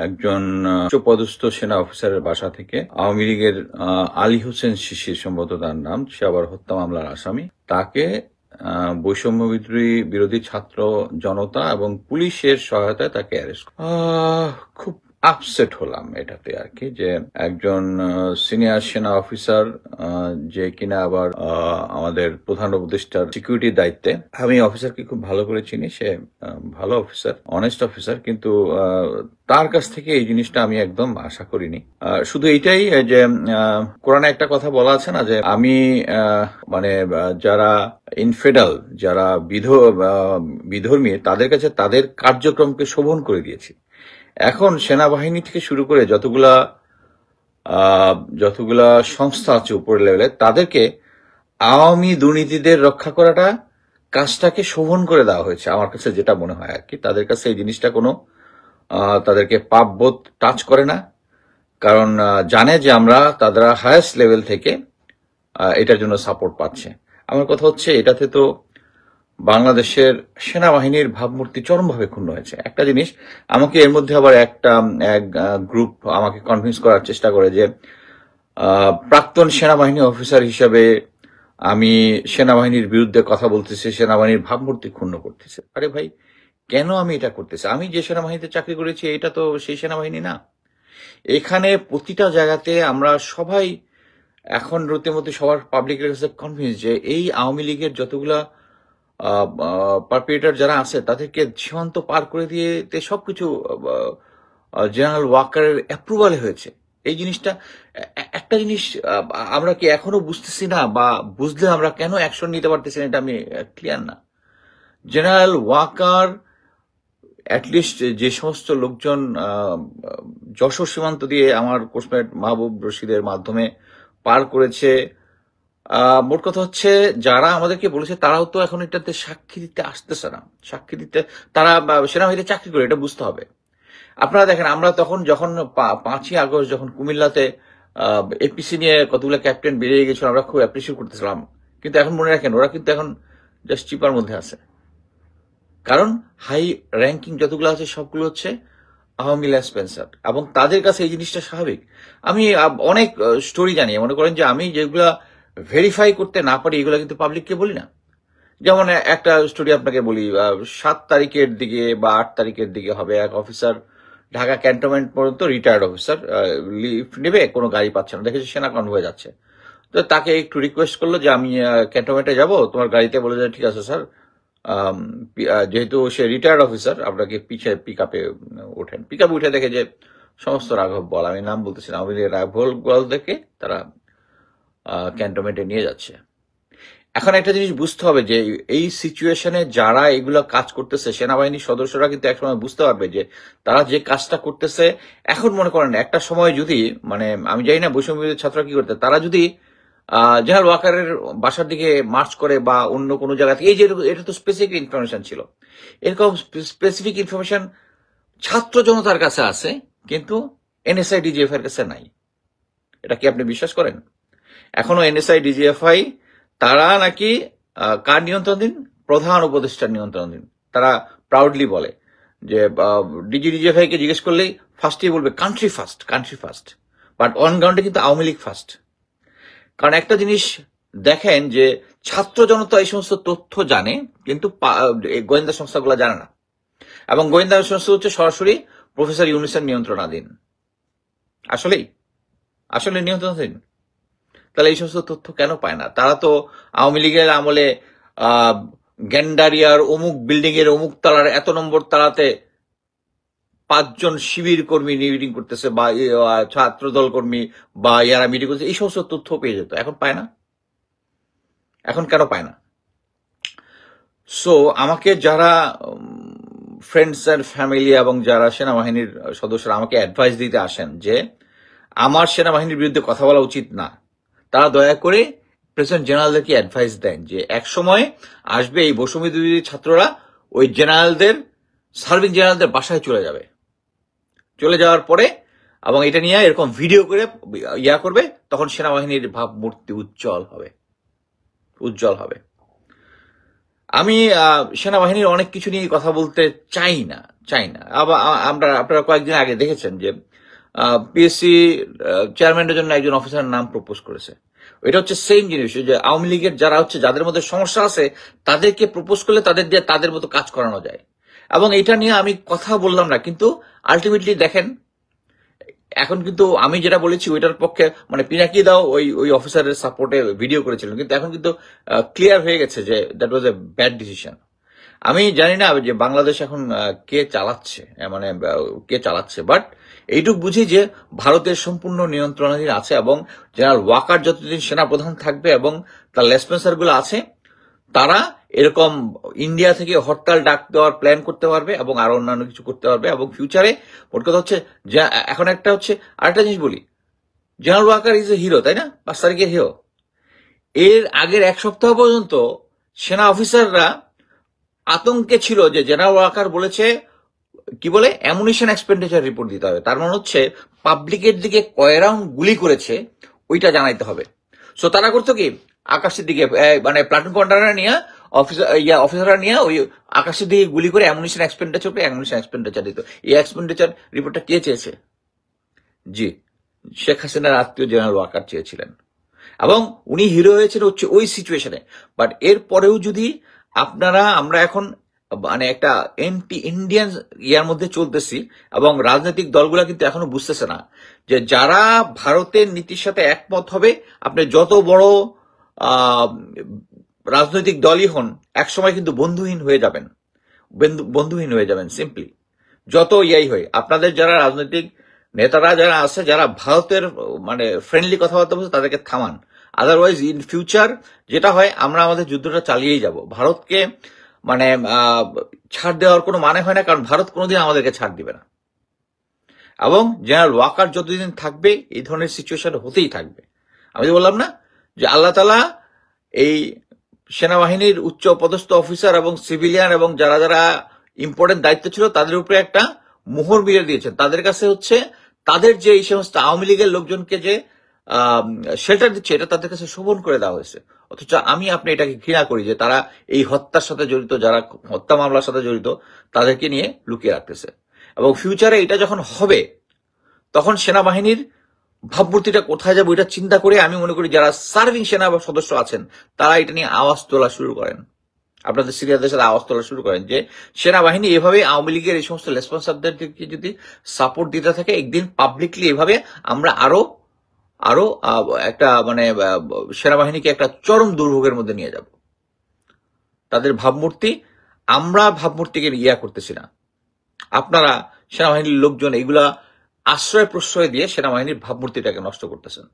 একজন উচ্চপদস্থ সেনা অফিসারের বাসা থেকে আওয়ামী লীগের আলী হোসেন শিশির সম্ভবত তার নাম, সে আবার হত্যা মামলার আসামি, তাকে বৈষম্য বিরোধী ছাত্র জনতা এবং পুলিশের সহায়তায় তাকে অ্যারেস্ট। খুব আপসেট হলাম এটাতে আর কি, যে একজন সিনিয়র সেনা অফিসার যে কিনা আবার আমাদের প্রধান উপদেষ্টার সিকিউরিটির দায়িত্বে। আমি অফিসারকে খুব ভালো করে চিনি, সে ভালো অফিসার, অনেস্ট অফিসার, কিন্তু তার কাছ থেকে এই জিনিসটা আমি একদম আশা করিনি। শুধু এইটাই যে কোরআনে একটা কথা বলা আছে না, যে আমি মানে যারা ইনফেডাল, যারা বিধর্মী, তাদের কাছে তাদের কার্যক্রমকে শোভন করে দিয়েছি। এখন সেনাবাহিনী থেকে শুরু করে যতগুলা সংস্থা আছে উপরের লেভেলে, তাদেরকে আওয়ামী দুর্নীতিদের রক্ষা করাটা কাজটাকে শোভন করে দেওয়া হয়েছে। আমার কাছে যেটা মনে হয় আর কি, তাদের কাছে এই জিনিসটা কোনো তাদেরকে পাপবোধ টাচ করে না, কারণ জানে যে আমরা তারা হায়েস্ট লেভেল থেকে এটার জন্য সাপোর্ট পাচ্ছে। আমার কথা হচ্ছে, এটাতে তো বাংলাদেশের সেনাবাহিনীর ভাবমূর্তি চরমভাবে ক্ষুণ্ণ হয়েছে। একটা জিনিস আমাকে এর মধ্যে আবার এক গ্রুপ আমাকে কনভিন্স করার চেষ্টা করে যে প্রাক্তন সেনাবাহিনী অফিসার হিসাবে আমি সেনাবাহিনীর বিরুদ্ধে কথা বলতেছি, সেনাবাহিনীর ভাবমূর্তি ক্ষুণ্ণ করতেছে। আরে ভাই, কেন আমি এটা করতেছি? আমি যে সেনাবাহিনীতে চাকরি করেছি এটা তো সেই সেনাবাহিনী না। এখানে প্রতিটা জায়গাতে আমরা সবাই এখন রীতিমতো সবার পাবলিকের কাছে কনভিন্স যে এই আওয়ামী লীগের যতগুলা পারপিয়েটার যারা আছে তাদেরকে সীমান্ত পার করে দিয়ে সবকিছু জেনারেল ওয়াকারের অ্যাপ্রুভালে হয়েছে। এই জিনিসটা, একটা জিনিস আমরা কি এখনো বুঝতেছি না, বা বুঝলে আমরা কেন অ্যাকশন নিতে পারতেছি না, এটা আমি ক্লিয়ার না। জেনারেল ওয়াকার অ্যাটলিস্ট যে সমস্ত লোকজন যশোর সীমান্ত দিয়ে আমার কোর্সমেট মাহবুব রশিদের মাধ্যমে পার করেছে, মোট কথা হচ্ছে যারা আমাদেরকে বলেছে তারাও তো এখন এটাতে সাক্ষী দিতে আসতেছে না। সাক্ষী দিতে তারা সেনাবাহিনীতে চাকরি করে, এটা বুঝতে হবে। আপনারা দেখেন, আমরা যখন 5ই আগস্ট যখন কুমিল্লাতে এপিসি নিয়ে কতগুলো ক্যাপ্টেন বেরিয়ে গেছিল, আমরা খুব অ্যাপ্রিসিয়েট করতেছিলাম, কিন্তু এখন মনে রাখেন ওরা কিন্তু এখন জাস্ট চিপার মধ্যে আছে, কারণ হাই র্যাঙ্কিং যতগুলো আছে সবগুলো হচ্ছে আওয়ামী ল্যাসপেন্সার, এবং তাদের কাছে এই জিনিসটা স্বাভাবিক। আমি অনেক স্টোরি জানি, মনে করেন যে আমি যেগুলা ভেরিফাই করতে না পারি এগুলো কিন্তু পাবলিককে বলি না। যেমন একটা স্টোরি আপনাকে বলি, 7 তারিখের দিকে বা 8 তারিখের দিকে হবে, এক অফিসার ঢাকা ক্যান্টনমেন্ট পর্যন্ত, রিটায়ার্ড অফিসার, লিফট নেবে, কোনো গাড়ি পাচ্ছে না, দেখেছি সেনা কনভয়ে যাচ্ছে। তো তাকে একটু রিকোয়েস্ট করলো যে আমি ক্যান্টনমেন্টে যাব, তোমার গাড়িতে, বলে যায় ঠিক আছে স্যার, যেহেতু সে রিটায়ার্ড অফিসার আপনাকে পিছিয়ে পিক আপে ওঠেন। পিক আপে উঠে দেখে যে সমস্ত রাঘব বল, আমি নাম বলতেছিলাম, আমি রাঘব বল দেখে তারা ক্যান্টনমেন্টে নিয়ে যাচ্ছে। এখন একটা জিনিস বুঝতে হবে যে এই সিচুয়েশনে যারা এগুলো কাজ করতেছে, সেনাবাহিনীর সদস্যরা কিন্তু একসময় বুঝতে পারবে যে তারা যে কাজটা করতেছে। এখন মনে করেন একটা সময় যদি, মানে আমি জানি না বৈষম্য ছাত্ররা কি করতে, তারা যদি জেনারেল ওয়াকারের বাসার দিকে মার্চ করে বা অন্য কোনো জায়গা থেকে, এই যে এটা তো স্পেসিফিক ইনফরমেশন ছিল, এরকম স্পেসিফিক ইনফরমেশন ছাত্র জনতার কাছে আছে, কিন্তু এনএসআই ডিজিএফআই এর কাছে নাই। এটা কি আপনি বিশ্বাস করেন? এখনো এনএসআই ডিজিএফআই তারা নাকি কার নিয়ন্ত্রণাধীন? প্রধান উপদেষ্টার নিয়ন্ত্রণাধীন। তারা প্রাউডলি বলে যে ডিজিএফআই কে জিজ্ঞেস করলেই ফার্স্টই বলবে country first, country first, but on গ্রাউন্ডে কিন্তু আওয়ামী লীগ ফার্স্ট। কারণ একটা জিনিস দেখেন যে ছাত্র জনতা এই সমস্ত তথ্য জানে, কিন্তু গোয়েন্দা সংস্থাগুলো জানে না, এবং গোয়েন্দা সংস্থা হচ্ছে সরাসরি প্রফেসর ইউনূসের নিয়ন্ত্রণাধীন। আসলে নিয়ন্ত্রণাধীন। তাহলে এই সমস্ত তথ্য কেন পায় না? তারা তো আওয়ামী লীগের আমলে গ্যান্ডারিয়ার অমুক বিল্ডিং এর অমুক তালার এত নম্বর তালাতে 5 জন শিবির কর্মী মিটিং করতেছে, বা ছাত্রদল কর্মী বা ইয়ারা মিটিং করতেছে, এই সমস্ত তথ্য পেয়ে যেত। এখন পায় না। এখন কেন পায় না? সো আমাকে যারা ফ্রেন্ডস অ্যান্ড ফ্যামিলি এবং যারা সেনাবাহিনীর সদস্যরা আমাকে অ্যাডভাইস দিতে আসেন যে আমার সেনাবাহিনীর বিরুদ্ধে কথা বলা উচিত না, তারা দয়া করে প্রেসিডেন্ট জেনারেলদেরকে অ্যাডভাইস দেন যে এক সময় আসবে এই বৈষম্য বিরোধী ছাত্ররা ওই জেনারেলদের, সার্ভিং জেনারেলদের বাসায় চলে যাবে। চলে যাওয়ার পরে এবং এটা নিয়ে এরকম ভিডিও করে করবে, তখন সেনাবাহিনীর ভাবমূর্তি উজ্জ্বল হবে। আমি সেনাবাহিনীর অনেক কিছু নিয়ে কথা বলতে চাই না, চাই না। আবার আপনারা কয়েকদিন আগে দেখেছেন যে পিএসসি চেয়ারম্যানের জন্য একজন অফিসারের নাম প্রপোজ করেছে। এটা হচ্ছে সেম জিনিস যে আওয়ামী লীগের যারা হচ্ছে যাদের মধ্যে সমস্যা আছে তাদেরকে প্রপোজ করলে তাদের দিয়ে তাদের মতো কাজ করানো যায়। এবং এটা নিয়ে আমি কথা বললাম না, কিন্তু আলটিমেটলি দেখেন এখন কিন্তু আমি যেটা বলেছি ওইটার পক্ষে মানে পিনাকি দাও ওই অফিসারের সাপোর্টে ভিডিও করেছিলেন, কিন্তু এখন কিন্তু ক্লিয়ার হয়ে গেছে যে that was a bad decision. আমি জানি না যে বাংলাদেশ এখন কে চালাচ্ছে, মানে কে চালাচ্ছে, বাট এইটুক বুঝি যে ভারতের সম্পূর্ণ নিয়ন্ত্রণাধীন আছে এবং জেনারেল ওয়াকার যতদিন সেনাপ্রধান থাকবে এবং তার লেসপেন্সার গুলো আছে তারা এরকম ইন্ডিয়া থেকে হরতাল ডাক দেওয়ার প্ল্যান করতে পারবে এবং আরো অন্যান্য কিছু করতে পারবে। এবং ফিউচারে মোট কথা হচ্ছে এখন একটা হচ্ছে আরেকটা জিনিস বলি, General Walker is a hero, তাই না? 5 তারিখের হিরো। এর আগের এক সপ্তাহ পর্যন্ত সেনা অফিসাররা আতঙ্কে ছিল যে জেনারেল ওয়াকার বলেছে কি বলে অ্যামুনিশন এক্সপেন্ডিচার রিপোর্ট দিতে হবে, তার মানে হচ্ছে পাবলিকের দিকে কয় রাউন্ড গুলি করেছে ওইটা জানাইতে হবে। সো তারা করতো কি আকাশের দিকে মানে প্লাটুন কমান্ডাররা নিয়ে অফিসাররা নিয়ে ওই আকাশের দিকে গুলি করে অ্যামুনিশন এক্সপেন্ডিচার দিত। এই এক্সপেন্ডিচার রিপোর্টটা কে চেয়েছে? জি, শেখ হাসিনার আত্মীয় জেনারেল ওয়াকার চেয়েছিলেন এবং উনি হিরো হয়েছেন হচ্ছে ওই সিচুয়েশনে। বাট এর পরেও যদি আমরা এখন মানে একটা এন্টি ইন্ডিয়ান ইয়ার মধ্যে চলতেছি এবং রাজনৈতিক দলগুলা কিন্তু এখনো বুঝতেছে না যে যারা ভারতের নীতির সাথে একমত হবে, আপনি যত বড় রাজনৈতিক দলই হন একসময় কিন্তু বন্ধুহীন হয়ে যাবেন সিম্পলি। যত ইয়াই হয় আপনাদের যারা রাজনৈতিক নেতারা যারা আছে যারা ভারতের মানে ফ্রেন্ডলি কথাবার্তা বলছে তাদেরকে থামান, আদারওয়াইজ ইন ফিউচার যেটা হয় আমরা আমাদের যুদ্ধটা চালিয়েই যাব। ভারতকে মানে ছাড় দেওয়ার কোনো মানে হয় না, কারণ ভারত কোনোদিন আমাদেরকে ছাড় দিবে না। এবং জেনারেল ওয়াকার যতদিন থাকবে এই ধরনের সিচুয়েশন হতেই থাকবে। আমি তো বললাম না যে আল্লাহ তাআলা এই সেনাবাহিনীর উচ্চ পদস্থ অফিসার এবং সিভিলিয়ান এবং যারা যারা ইম্পর্টেন্ট দায়িত্ব ছিল তাদের উপরে একটা মোহর মিলিয়ে দিয়েছেন। তাদের কাছে হচ্ছে তাদের যে এই সমস্ত আওয়ামী লীগের লোকজনকে যে শেল্টার দিচ্ছে এটা তাদের কাছে শোভন করে দেওয়া হয়েছে। অথচ আপনি এটাকে ঘৃণা করি যে তারা এই হত্যার সাথে জড়িত, যারা হত্যা মামলার সাথে জড়িত তাদেরকে নিয়ে লুকিয়ে রাখতেছে। এবং ফিউচারে এটা যখন হবে তখন সেনাবাহিনীর ভাবমূর্তিটা কোথায় যাবে এটা চিন্তা করে আমি মনে করি যারা সার্ভিং সেনা সদস্য আছেন তারা এটা নিয়ে আওয়াজ তোলা শুরু করেন, আপনাদের সিনিয়রদের সাথে আওয়াজ তোলা শুরু করেন যে সেনাবাহিনী এভাবে আওয়ামী লীগের এই সমস্ত রেসপন্সারদেরকে যদি সাপোর্ট দিতে থাকে একদিন পাবলিকলি এভাবে আমরা আরো একটা মানে সেনাবাহিনীকে একটা চরম দুর্ভোগের মধ্যে নিয়ে যাব। তাদের ভাবমূর্তি, আমরা ভাবমূর্তিকে ইয়া করতেছি না, আপনারা সেনাবাহিনীর লোকজন এগুলা আশ্রয় প্রশ্রয় দিয়ে সেনাবাহিনীর ভাবমূর্তিটাকে নষ্ট করতেছেন।